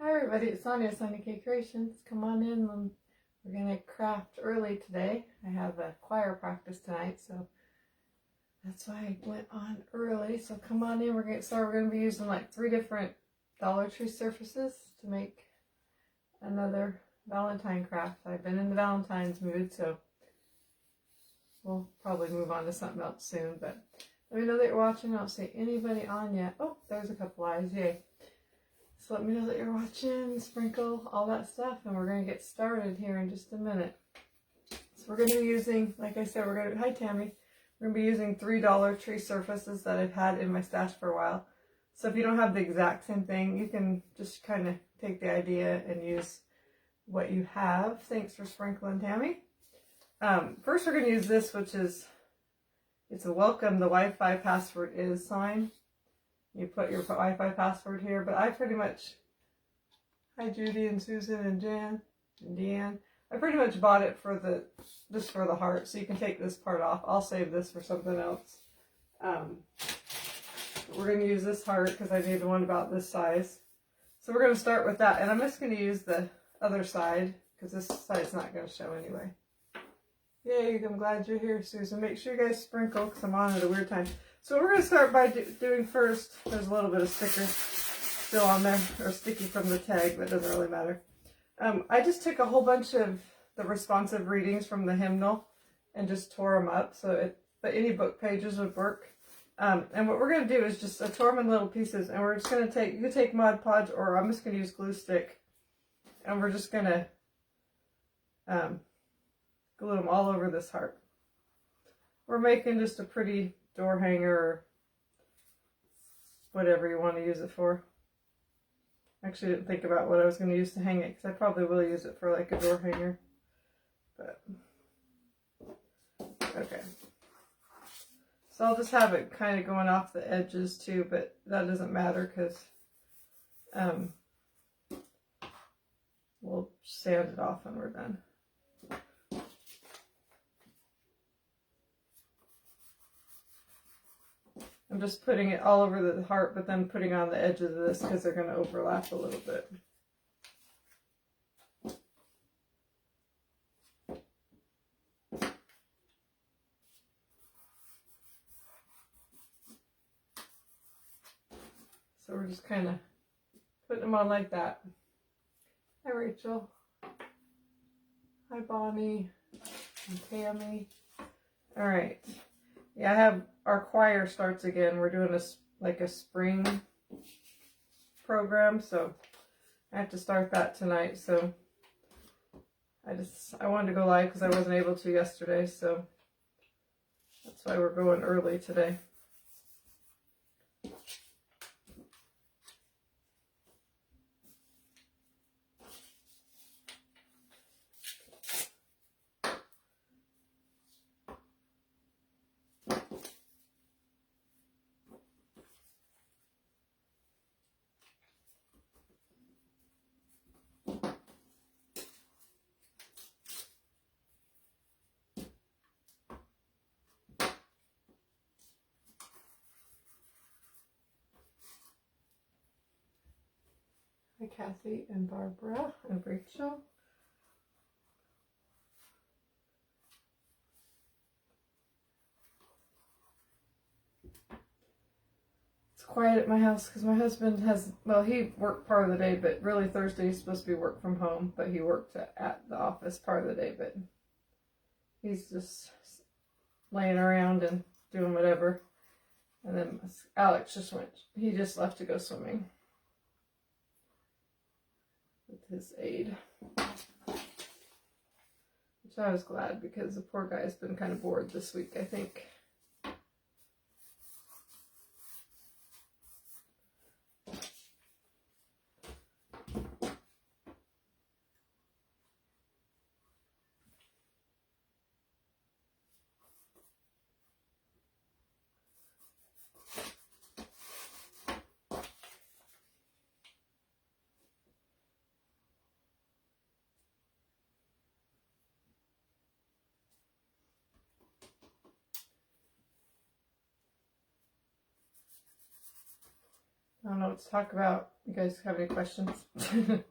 Hi everybody, it's Sonia, Sonia K Creations. Come on in. We're going to craft early today. I have a choir practice tonight, so that's why I went on early. So come on in, we're going to get started. We're going to be using like 3 different Dollar Tree surfaces to make another Valentine craft. I've been in the Valentine's mood, so we'll probably move on to something else soon. But let me know that you're watching. I don't see anybody on yet. Oh, there's a couple eyes, yay. So let me know that you're watching, sprinkle, all that stuff, and we're going to get started here in just a minute. So we're going to be using, like I said, hi Tammy, we're going to be using 3 Dollar Tree surfaces that I've had in my stash for a while. So if you don't have the exact same thing, you can just kind of take the idea and use what you have. Thanks for sprinkling, Tammy. First we're going to use this, which is, it's a welcome, the Wi-Fi password is sign. You put your Wi-Fi password here, but I pretty much, hi Judy and Susan and Jan and Deanne, I pretty much bought it for just for the heart, so you can take this part off. I'll save this for something else. We're going to use this heart because I need one about this size. So we're going to start with that, and I'm just going to use the other side because this side's not going to show anyway. Yay, I'm glad you're here, Susan. Make sure you guys sprinkle because I'm on at a weird time. So what we're going to start by doing first, there's a little bit of sticker still on there, or sticky from the tag, but it doesn't really matter. I just took a whole bunch of the responsive readings from the hymnal and just tore them up, but any book pages would work. And what we're going to do is just, I tore them in little pieces, and we're just going to take, you can take Mod Podge, or I'm just going to use glue stick, and we're just going to glue them all over this heart. We're making just a pretty door hanger or whatever you want to use it for. Actually, I didn't think about what I was going to use to hang it because I probably will use it for like a door hanger. But okay. So I'll just have it kind of going off the edges too, but that doesn't matter because we'll sand it off when we're done. I'm just putting it all over the heart, but then putting on the edges of this because they're going to overlap a little bit. So we're just kind of putting them on like that. Hi Rachel. Hi Bonnie and Tammy. All right. Yeah, I have our choir starts again. We're doing a spring program, so I have to start that tonight. So I wanted to go live because I wasn't able to yesterday, so that's why we're going early today. Hi Kathy and Barbara and Rachel. It's quiet at my house because my husband has, well, he worked part of the day, but really Thursday he's supposed to be work from home, but he worked at the office part of the day, but he's just laying around and doing whatever. And then Alex he just left to go swimming with his aide, which I was glad because the poor guy has been kind of bored this week, I think. I don't know what to talk about. You guys have any questions? You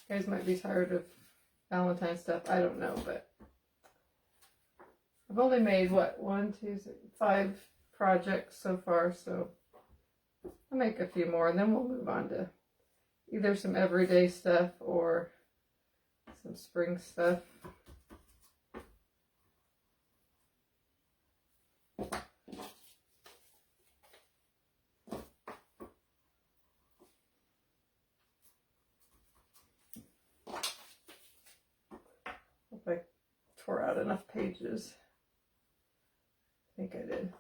guys might be tired of Valentine stuff. I don't know, but I've only made, what, 5 projects so far, so I'll make a few more and then we'll move on to either some everyday stuff or some spring stuff. Hope I tore out enough pages. I think I did.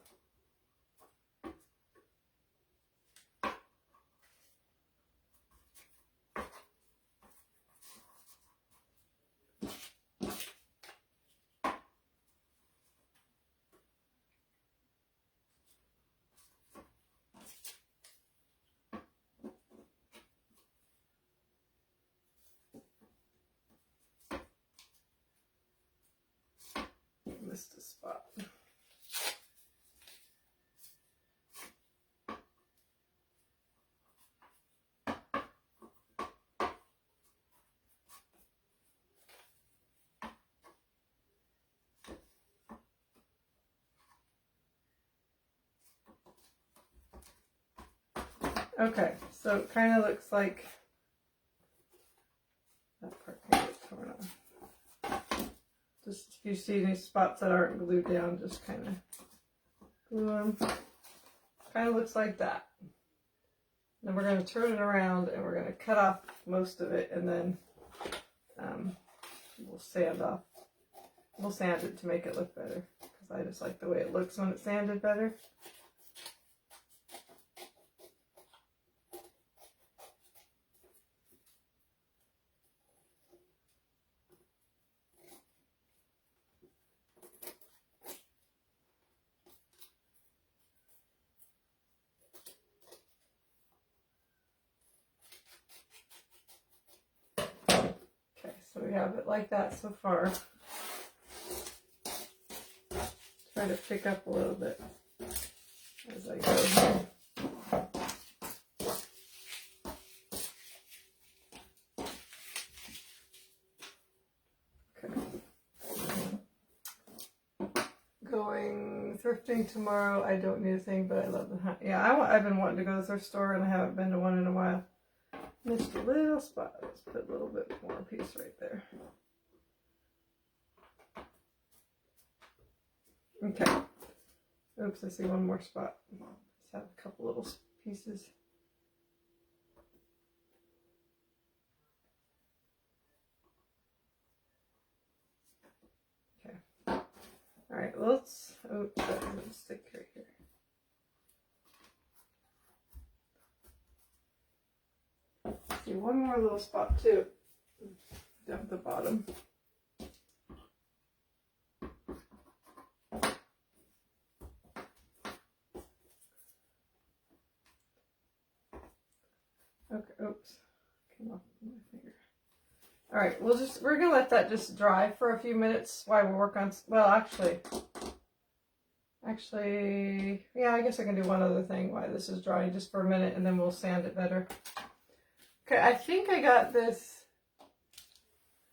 Missed a spot. Okay, so it kind of looks like that part can get torn off. Just if you see any spots that aren't glued down, just kind of glue them. Kind of looks like that. Then we're going to turn it around and we're going to cut off most of it, and then we'll sand off. We'll sand it to make it look better, because I just like the way it looks when it's sanded better. So we have it like that so far. Try to pick up a little bit as I go here. Okay. Going thrifting tomorrow. I don't need a thing, but I love the hunt. Yeah, I've been wanting to go to the thrift store and I haven't been to one in a while. Missed a little spot. Let's put a little bit more piece right there. Okay. Oops, I see one more spot. Let's have a couple little pieces. Okay. All right, let's, oh, that doesn't stick right here. See, one more little spot too, down at the bottom. Okay, oops, came off my finger. All right, we're gonna let that just dry for a few minutes while we work on, well, actually, yeah, I guess I can do one other thing while this is drying just for a minute, and then we'll sand it better. Okay, I think I got this.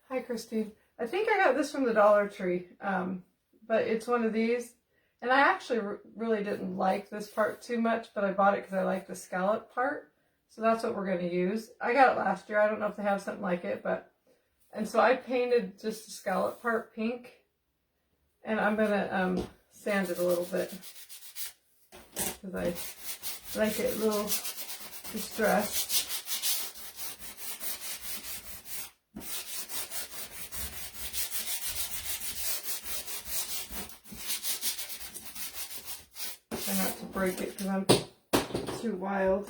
Hi, Christine. I think I got this from the Dollar Tree, but it's one of these. And I actually really didn't like this part too much, but I bought it because I like the scallop part. So that's what we're going to use. I got it last year. I don't know if they have something like it, but... And so I painted just the scallop part pink. And I'm going to sand it a little bit, because I like it a little distressed. Not to break it because I'm too wild.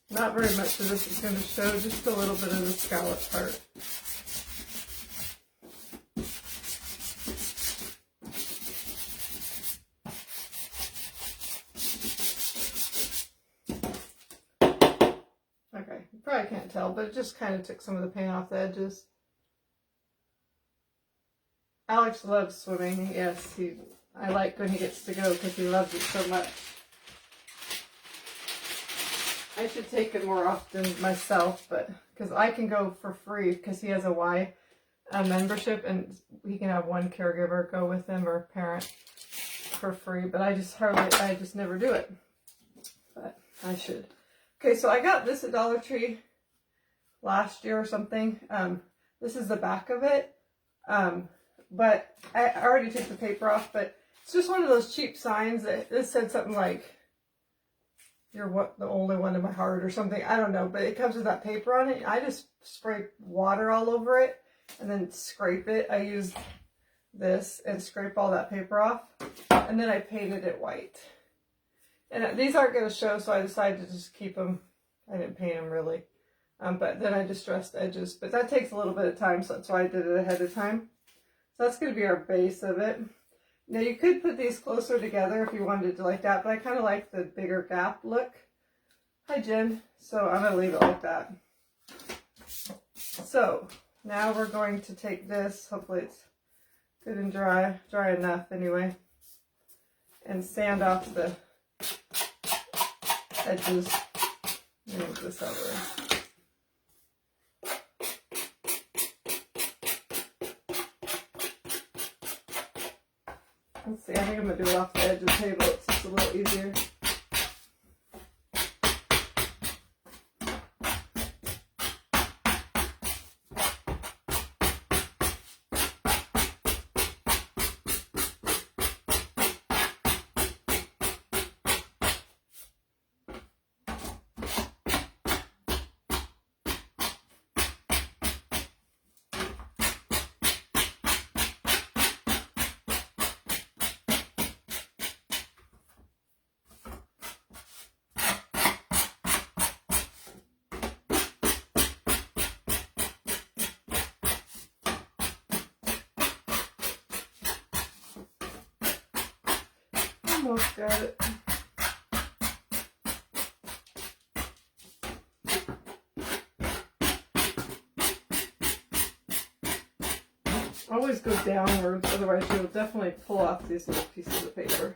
Not very much of this is going to show, just a little bit of the scallop part. can't tell, but it just kind of took some of the paint off the edges. Alex loves swimming. Yes, I like when he gets to go because he loves it so much. I should take it more often myself, but because I can go for free because he has a Y membership, and he can have one caregiver go with him or parent for free. But I just never do it. But I should. Okay, so I got this at Dollar Tree last year or something. This is the back of it. But I already took the paper off, but it's just one of those cheap signs that this said something like, "You're the only one in my heart," or something. I don't know, but it comes with that paper on it. I just spray water all over it and then scrape it. I use this and scrape all that paper off, and then I painted it white. And these aren't going to show, so I decided to just keep them. I didn't paint them really, but then I distressed edges. But that takes a little bit of time, so that's why I did it ahead of time. So that's going to be our base of it. Now you could put these closer together if you wanted to like that, but I kind of like the bigger gap look. Hi Jen. So I'm going to leave it like that. So now we're going to take this, hopefully it's good and dry enough anyway, and sand off the edges. Move this out of the way. Let's see, I think I'm going to do it off the edge of the table. It's just a little easier. Almost got it. Always go downwards, otherwise you'll definitely pull off these little pieces of paper.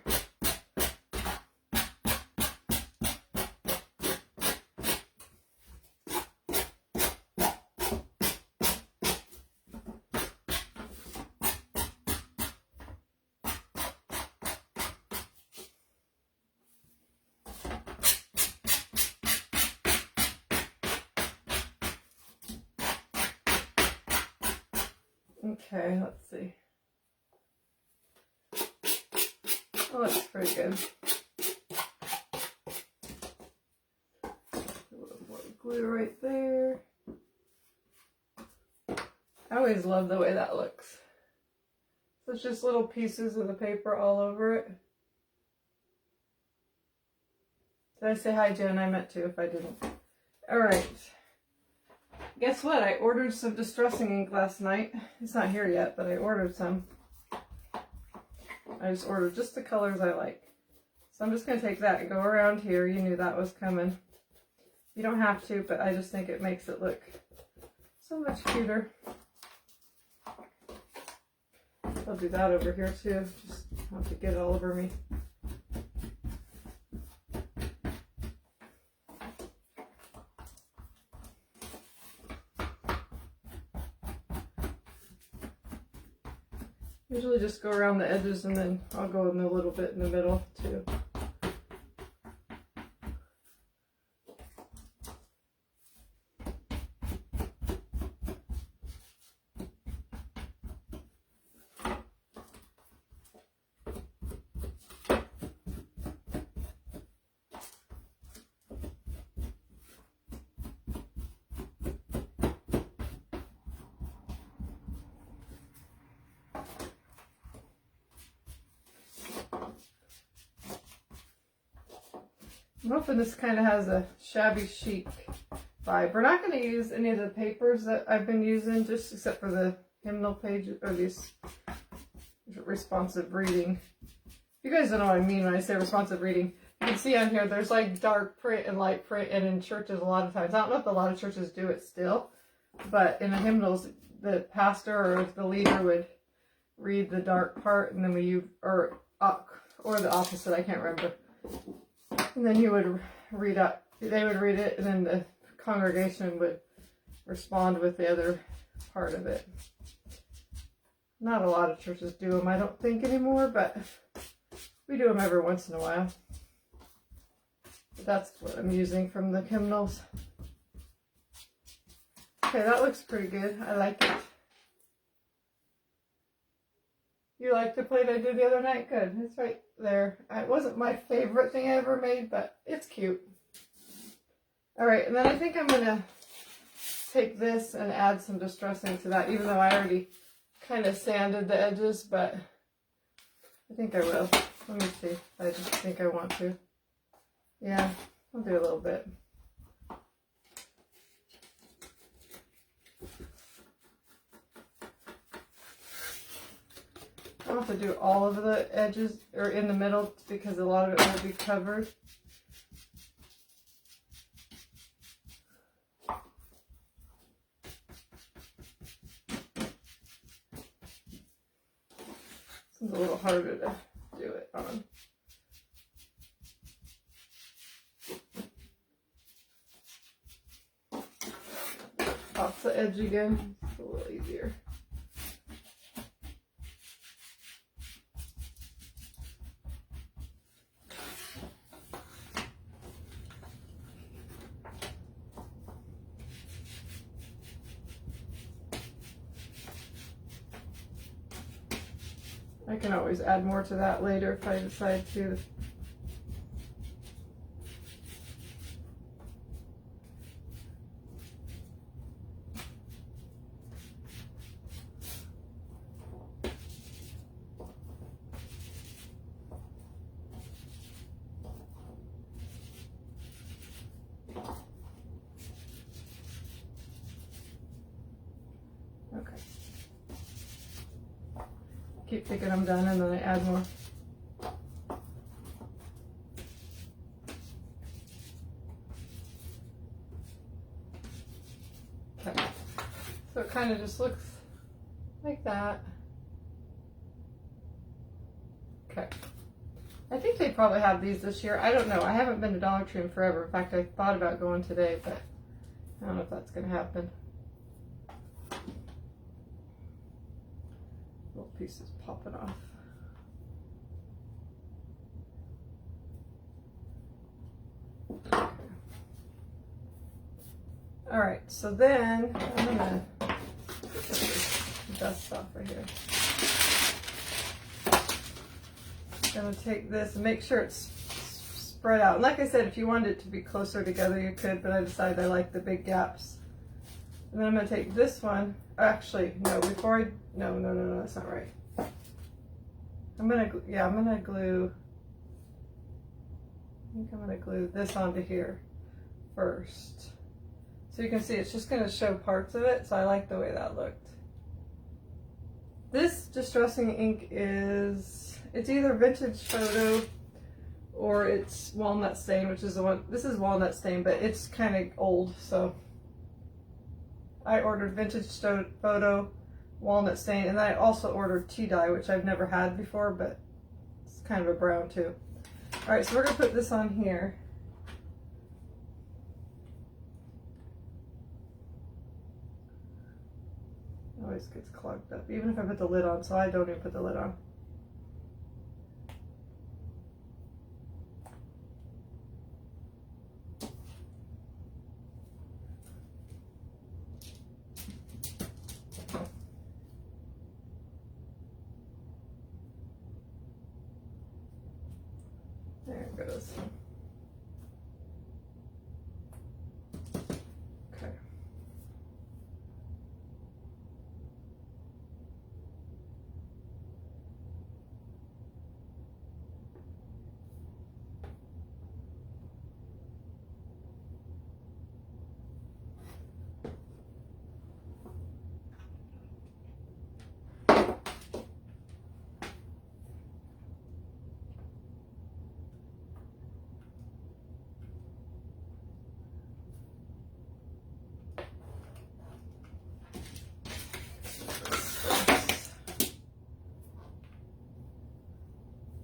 Okay, let's see. Oh, that's pretty good. A little more glue right there. I always love the way that looks. So it's just little pieces of the paper all over it. Did I say hi, Jen? I meant to if I didn't. All right. Guess what? I ordered some distressing ink last night. It's not here yet, but I ordered some. I just ordered just the colors I like. So I'm just going to take that and go around here. You knew that was coming. You don't have to, but I just think it makes it look so much cuter. I'll do that over here too. Just have to get it all over me. Usually just go around the edges and then I'll go in a little bit in the middle too. I'm hoping this kind of has a shabby chic vibe. We're not going to use any of the papers that I've been using, just except for the hymnal page, or these responsive reading. You guys don't know what I mean when I say responsive reading. can see on here, there's like dark print and light print, and in churches a lot of times, I don't know if a lot of churches do it still, but in the hymnals, the pastor or the leader would read the dark part, and then or the opposite, I can't remember. And then you would read up, they would read it, and then the congregation would respond with the other part of it. Not a lot of churches do them, I don't think, anymore, but we do them every once in a while. But that's what I'm using from the hymnals. Okay, that looks pretty good. I like it. You like the plate I did the other night? Good. It's right there. It wasn't my favorite thing I ever made, but it's cute. Alright, and then I think I'm going to take this and add some distressing to that, even though I already kind of sanded the edges, but I think I will. Let me see. I just think I want to. Yeah, I'll do a little bit. I don't have to do all of the edges or in the middle because a lot of it will be covered. It's a little harder to do it on. Off the edge again, it's a little easier. I can always add more to that later if I decide to. Okay. Keep thinking I'm done and then I add more. Okay. So it kind of just looks like that. Okay. I think they probably have these this year. I don't know. I haven't been to Dollar Tree in forever. In fact, I thought about going today, but I don't know if that's going to happen. Little pieces popping off. Okay. All right, so then I'm gonna put this dust off right here. I'm gonna take this and make sure it's spread out. And like I said, if you wanted it to be closer together, you could, but I decided I like the big gaps. And then I'm gonna take this one. Actually, no, before I, no, that's not right. I'm gonna glue, I think I'm gonna glue this onto here first. So you can see it's just gonna show parts of it, so I like the way that looked. This distressing ink is, it's either Vintage Photo or it's Walnut Stain, which is the one, this is Walnut Stain, but it's kind of old, so I ordered Vintage Photo, Walnut Stain, and then I also ordered tea dye, which I've never had before, but it's kind of a brown too. All right, so we're gonna put this on here. It always gets clogged up, even if I put the lid on, so I don't even put the lid on. There it goes. Okay.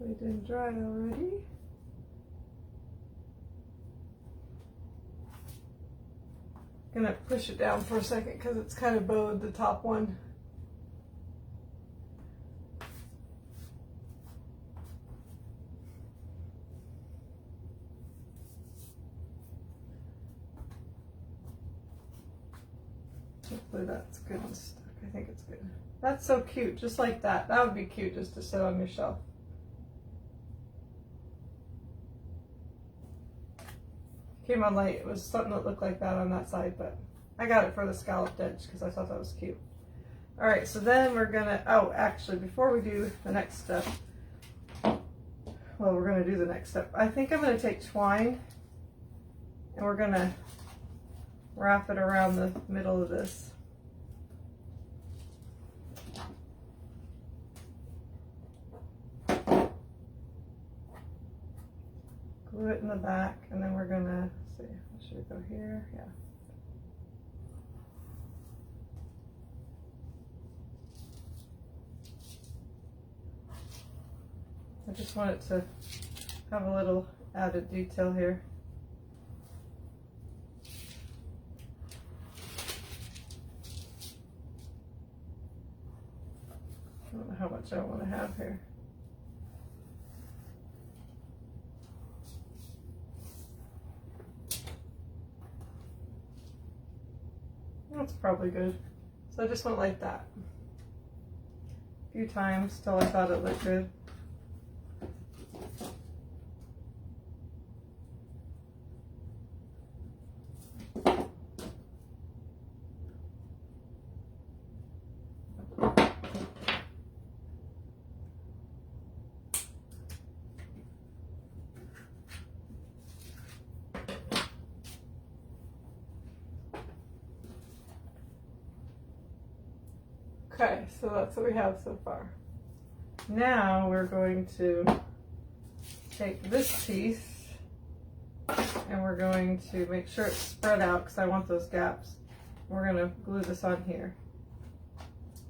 Hopefully it didn't dry already. Gonna push it down for a second because it's kind of bowed, the top one. Hopefully that's good and stuck. I think it's good. That's so cute, just like that. That would be cute just to sit on your shelf. Came on light, it was something that looked like that on that side, but I got it for the scalloped edge because I thought that was cute. All right, so then we're gonna, oh, actually, before we do the next step, well, we're gonna do the next step. I think I'm gonna take twine and we're gonna wrap it around the middle of this. Glue it in the back, and then we're gonna see. Should we go here? Yeah. I just want it to have a little added detail here. I don't know how much I want to have here. That's probably good. So I just went like that a few times till I thought it looked good. Okay, so that's what we have so far. Now we're going to take this piece and we're going to make sure it's spread out because I want those gaps. We're going to glue this on here.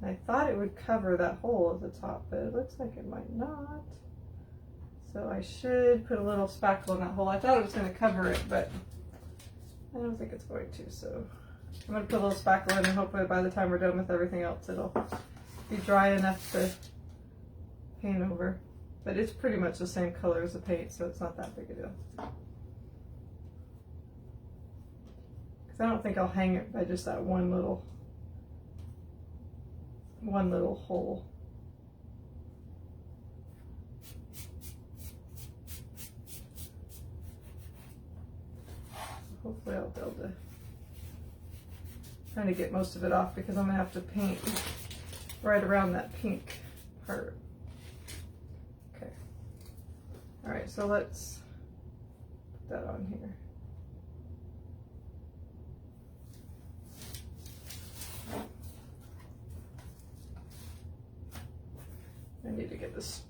I thought it would cover that hole at the top, but it looks like it might not. So I should put a little spackle in that hole. I thought it was going to cover it, but I don't think it's going to, so I'm going to put a little spackle in and hopefully by the time we're done with everything else it'll be dry enough to paint over. But it's pretty much the same color as the paint, so it's not that big a deal. Because I don't think I'll hang it by just that one little hole. Hopefully I'll be able to trying to get most of it off because I'm gonna have to paint right around that pink part. Okay. All right, so let's put that on here. I need to get this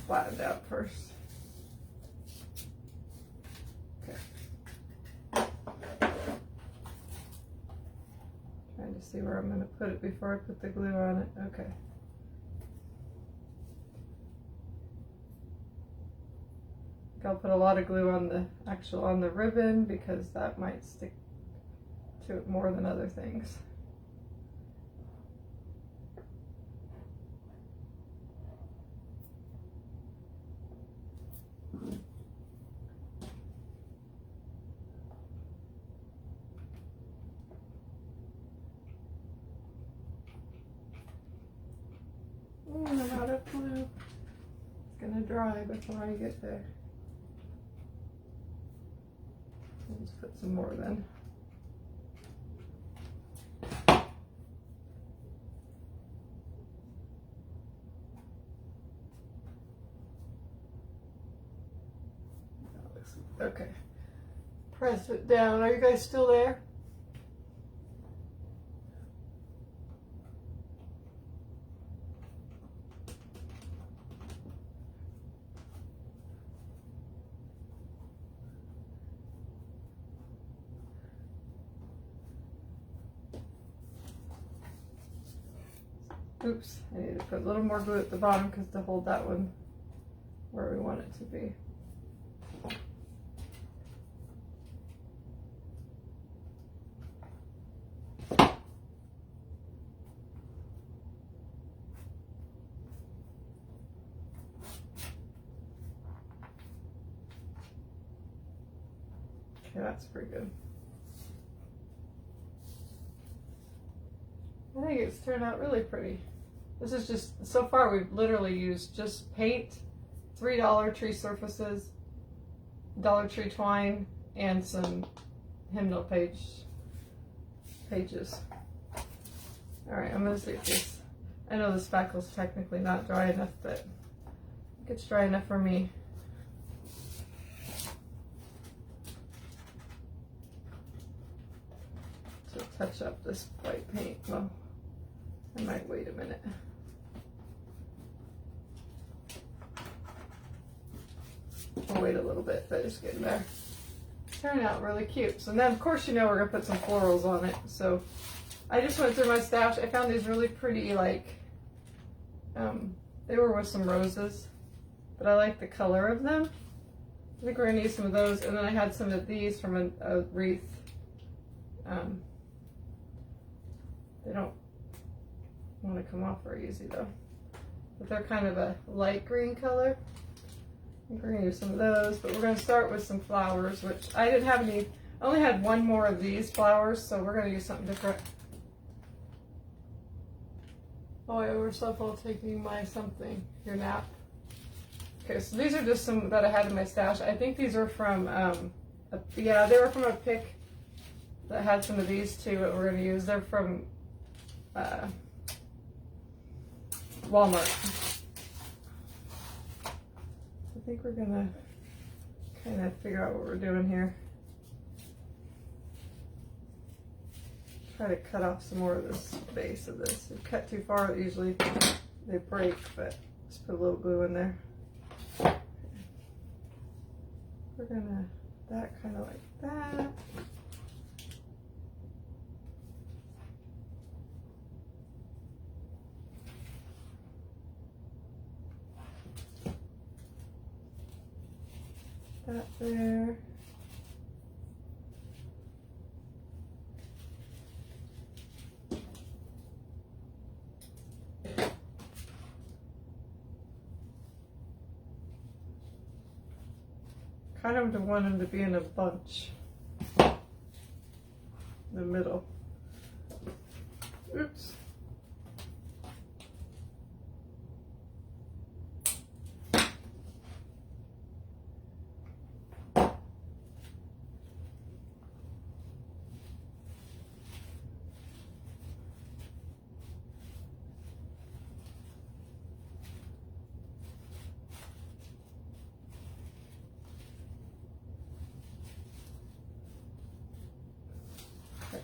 flattened out first. Trying to see where I'm going to put it before I put the glue on it. Okay. I'll put a lot of glue on the ribbon because that might stick to it more than other things. I'm out of glue. It's gonna dry before I get there. Let's put some more then. Okay. Press it down. Are you guys still there? Oops, I need to put a little more glue at the bottom because to hold that one where we want it to be. Okay, that's pretty good. I think it's turned out really pretty. This is just, so far we've literally used just paint, $3 Dollar Tree surfaces, Dollar Tree twine, and some hymnal pages. Alright, I'm going to see if this, I know the spackle's technically not dry enough, but I think it's dry enough for me. To touch up this white paint. Well, I might wait a minute. I'll wait a little bit, but it's getting there. Turning out really cute. So then, of course, you know we're gonna put some florals on it. So I just went through my stash. I found these really pretty, like, they were with some roses, but I like the color of them. I think we're gonna use some of those. And then I had some of these from a wreath. They don't want to come off very easy though, but they're kind of a light green color. We're going to use some of those, but we're going to start with some flowers, which I didn't have any. I only had one more of these flowers, so we're going to use something different. Oh, I overslept while taking my your nap. Okay, so these are just some that I had in my stash. I think these are from, yeah, they were from a pick that had some of these too that we're going to use. They're from Walmart. I think we're gonna kind of figure out what we're doing here. Try to cut off some more of this base of this. If you cut too far, usually they break, but just put a little glue in there. We're gonna, that kind of like that. That there. Kind of want them to be in a bunch in the middle. Oops.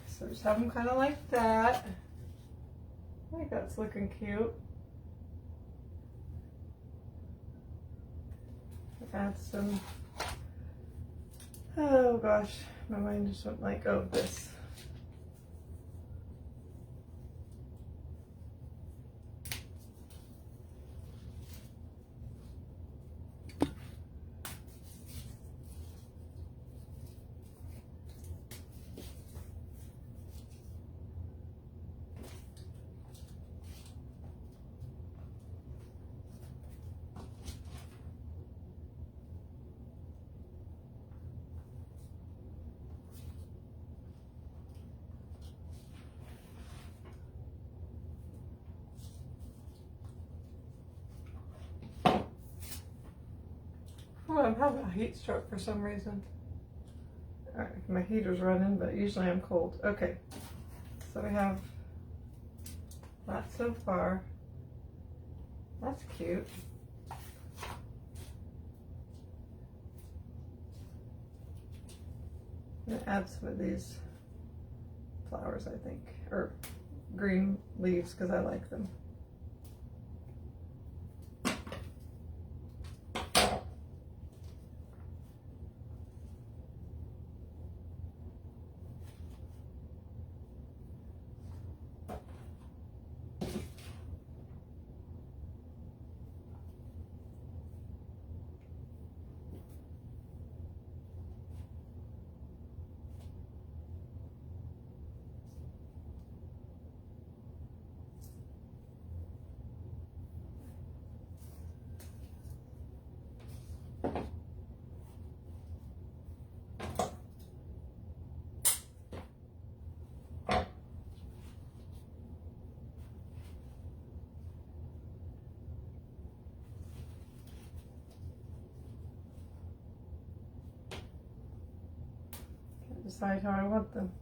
So just have them kind of like that. I think that's looking cute. Add some, oh gosh, my mind just went like, oh, this. Oh, I'm having a heat stroke for some reason. Alright, my heater's running, but usually I'm cold. Okay, so we have that so far. That's cute. I'm gonna add some of these flowers, I think, or green leaves, because I like them. decide how I want them.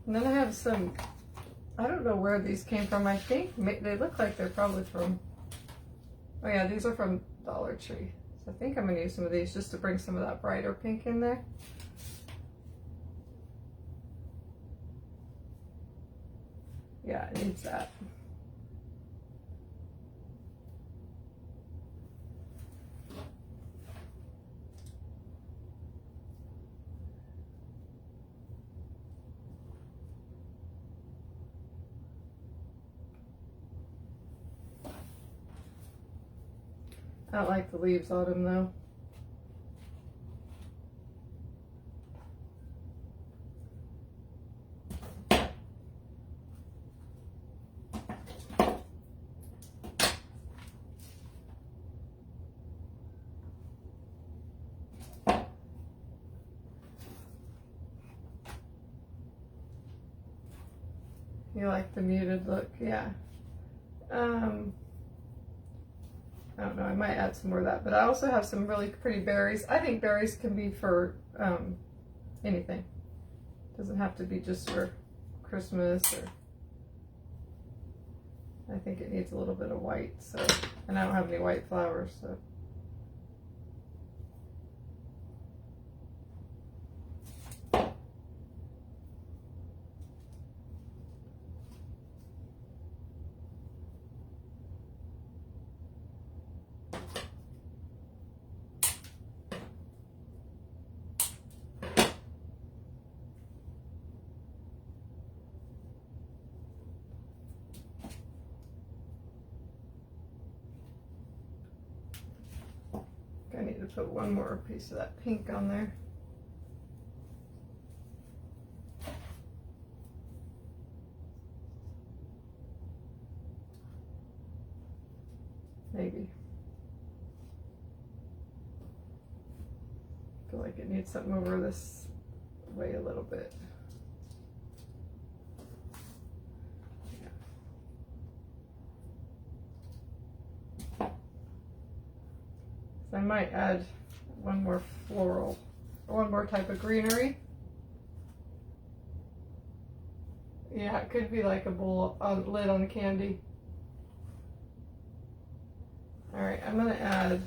And then I have some, I don't know where these came from. I think they look like they're probably from, oh yeah, these are from Dollar Tree. So I think I'm going to use some of these just to bring some of that brighter pink in there. Yeah, it needs that. I don't like the leaves on them though. You like the muted look? Yeah. I don't know, I might add some more of that, but I also have some really pretty berries. I think berries can be for anything. Doesn't have to be just for Christmas, or I think it needs a little bit of white, so, and I don't have any white flowers, so. I need to put one more piece of that pink on there. Maybe. I feel like it needs something over this way a little bit. I might add one more floral, or one more type of greenery. Yeah, it could be like a bowl on lid on candy. All right, I'm gonna add,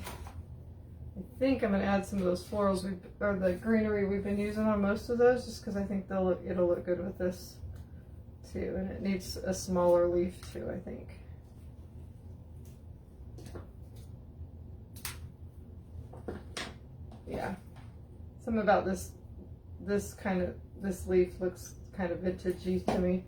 I think I'm gonna add some of those florals or the greenery we've been using on most of those, just because I think it'll look good with this too, and it needs a smaller leaf too, I think. Yeah, something about this leaf looks kind of vintagey to me.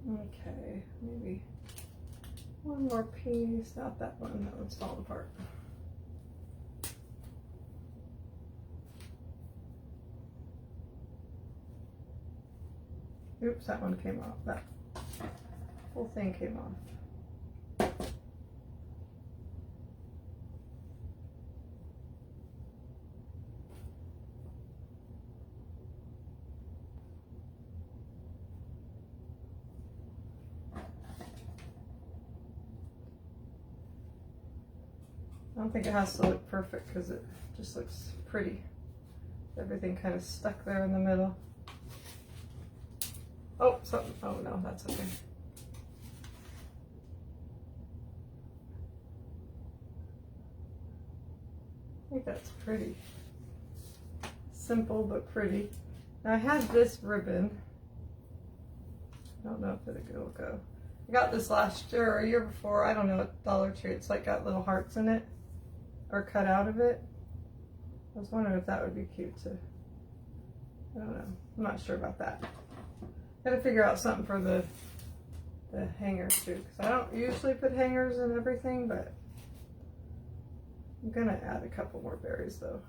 Okay, maybe one more piece, not that one, that one's falling apart. Oops, that one came off, that whole thing came off. I don't think it has to look perfect because it just looks pretty. Everything kind of stuck there in the middle. Oh, something. Oh no, that's okay. I think that's pretty. Simple but pretty. Now I have this ribbon. I don't know if it'll go. I got this last year or a year before. I don't know, at Dollar Tree. It's like got little hearts in it, or cut out of it. I was wondering if that would be cute to, I don't know. I'm not sure about that. Gotta figure out something for the hangers too, because I don't usually put hangers in everything, but I'm gonna add a couple more berries though.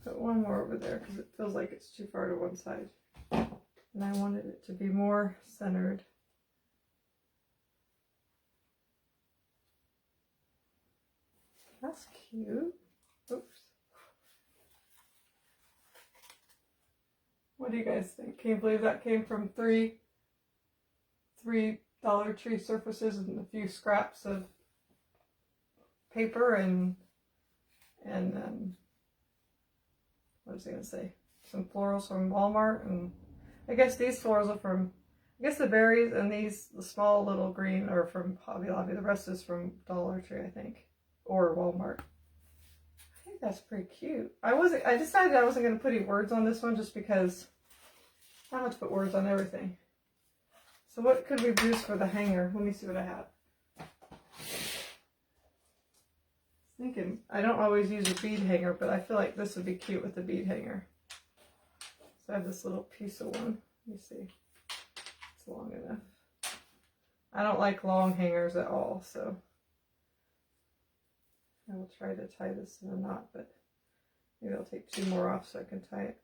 Put one more over there because it feels like it's too far to one side. And I wanted it to be more centered. That's cute. Oops. What do you guys think? Can you believe that came from three Dollar Tree surfaces and a few scraps of paper and what was I going to say? Some florals from Walmart, and I guess these florals are from, I guess the berries, and these, the small little green, are from Hobby Lobby. The rest is from Dollar Tree, I think, or Walmart. I think that's pretty cute. I decided I wasn't going to put any words on this one just because I don't have to put words on everything. So what could we use for the hanger? Let me see what I have. Thinking I don't always use a bead hanger, but I feel like this would be cute with the bead hanger. So I have this little piece of one. Let me see. It's long enough. I don't like long hangers at all, so I will try to tie this in a knot, but maybe I'll take two more off so I can tie it.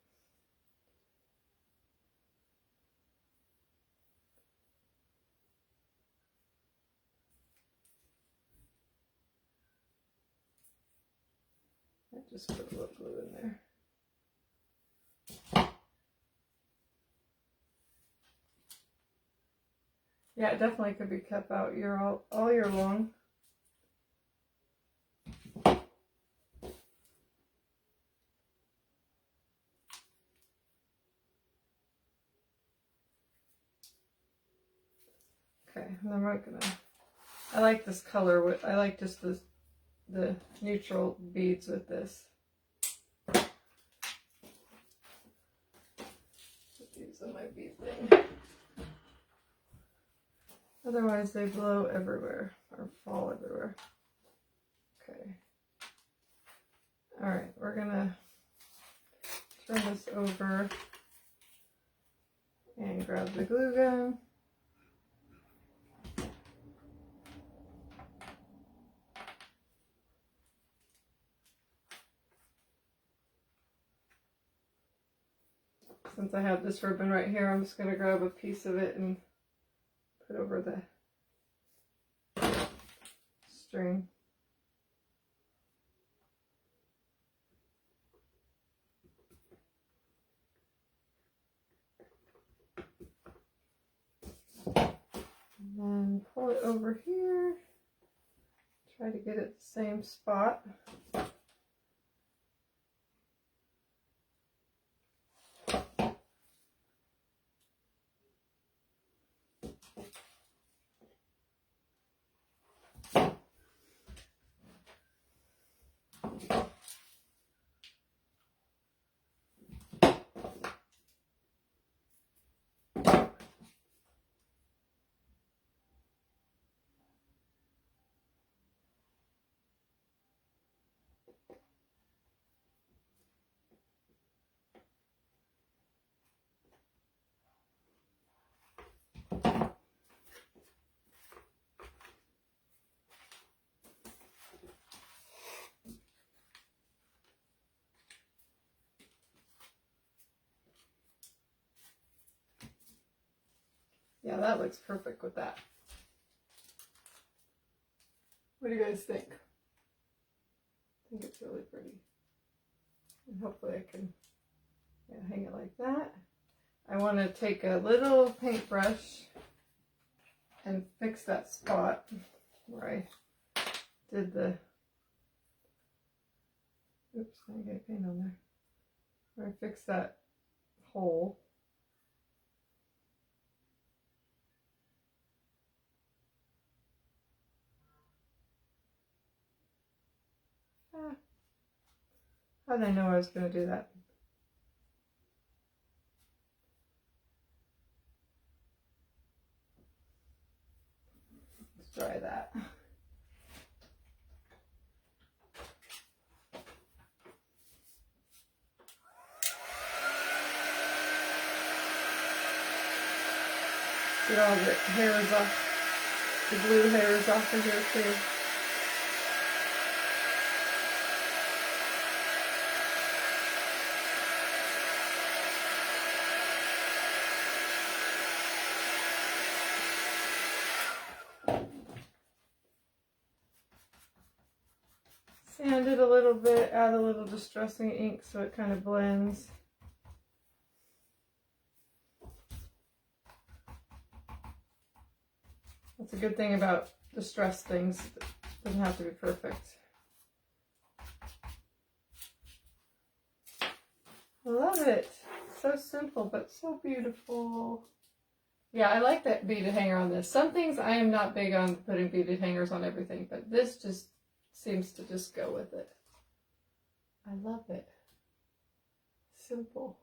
I just put a little glue in there. Yeah, it definitely could be kept out all year long. Okay, and then we're gonna, I like this color, I like just the neutral beads with this. Put these on my bead thing. Otherwise they blow everywhere, or fall everywhere. Okay. Alright, we're gonna turn this over and grab the glue gun. Since I have this ribbon right here, I'm just going to grab a piece of it and put over the string. And then pull it over here. Try to get it the same spot. Yeah, that looks perfect with that. What do you guys think? I think it's really pretty. And hopefully I can hang it like that. I want to take a little paintbrush and fix that spot where I did the, oops, I get paint on there, where I fixed that hole. How did I know I was going to do that? Let's try that. Get all the hairs off, the blue hairs off of here too. Sand it a little bit, add a little distressing ink so it kind of blends. That's a good thing about distressed things. It doesn't have to be perfect. I love it. So simple, but so beautiful. Yeah, I like that beaded hanger on this. Some things I am not big on putting beaded hangers on everything, but this just seems to just go with it. I love it. Simple.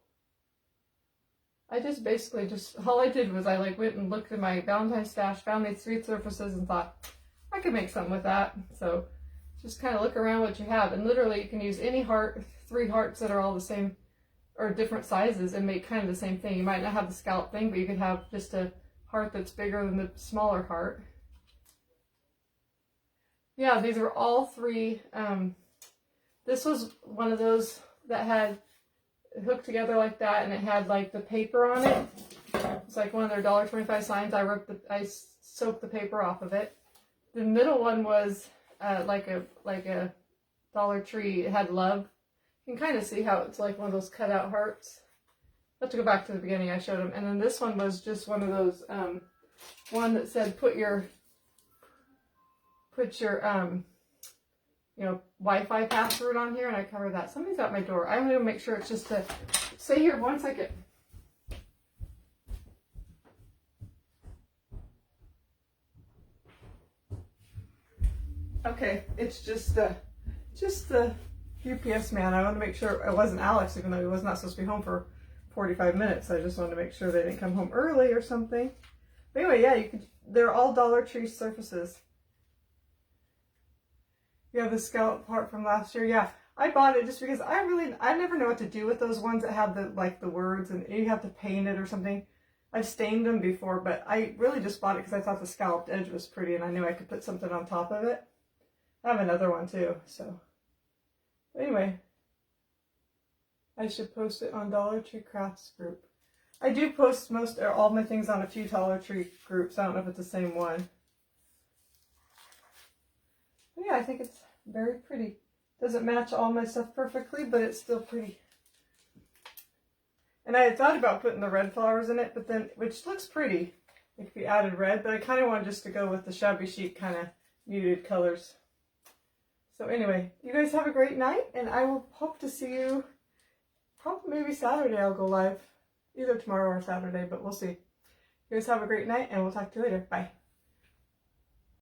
I just basically all I did was I like went and looked at my Valentine stash, found these 3 surfaces and thought, I could make something with that. So just kind of look around what you have. And literally you can use any heart, 3 hearts that are all the same or different sizes and make kind of the same thing. You might not have the scallop thing, but you could have just a heart that's bigger than the smaller heart. Yeah, these are all 3. This was one of those that had hooked together like that, and it had like the paper on it. It's like one of their $1.25 signs. I soaked the paper off of it. The middle one was like a Dollar Tree. It had love. You can kind of see how it's like one of those cutout hearts. I have to go back to the beginning. I showed them, and then this one was just one of those one that said put your you know, Wi-Fi password on here, and I covered that. Somebody's at my door. I'm going to make sure it's just a, stay here 1 second. Okay, it's just the UPS man. I want to make sure it wasn't Alex, even though he was not supposed to be home for 45 minutes. I just wanted to make sure they didn't come home early or something. But anyway, yeah, they're all Dollar Tree surfaces. Yeah, the scallop part from last year. Yeah, I bought it just because I never know what to do with those ones that have the words and you have to paint it or something. I've stained them before, but I really just bought it because I thought the scalloped edge was pretty and I knew I could put something on top of it. I have another one too, so. But anyway, I should post it on Dollar Tree Crafts group. I do post most or all my things on a few Dollar Tree groups. I don't know if it's the same one. But yeah, I think it's very pretty. Doesn't match all my stuff perfectly, but it's still pretty. And I had thought about putting the red flowers in it, but then, which looks pretty. It could be added red, but I kind of wanted just to go with the shabby chic kind of muted colors. So anyway, you guys have a great night, and I will hope to see you probably maybe Saturday. I'll go live either tomorrow or Saturday, but we'll see. You guys have a great night, and we'll talk to you later. Bye.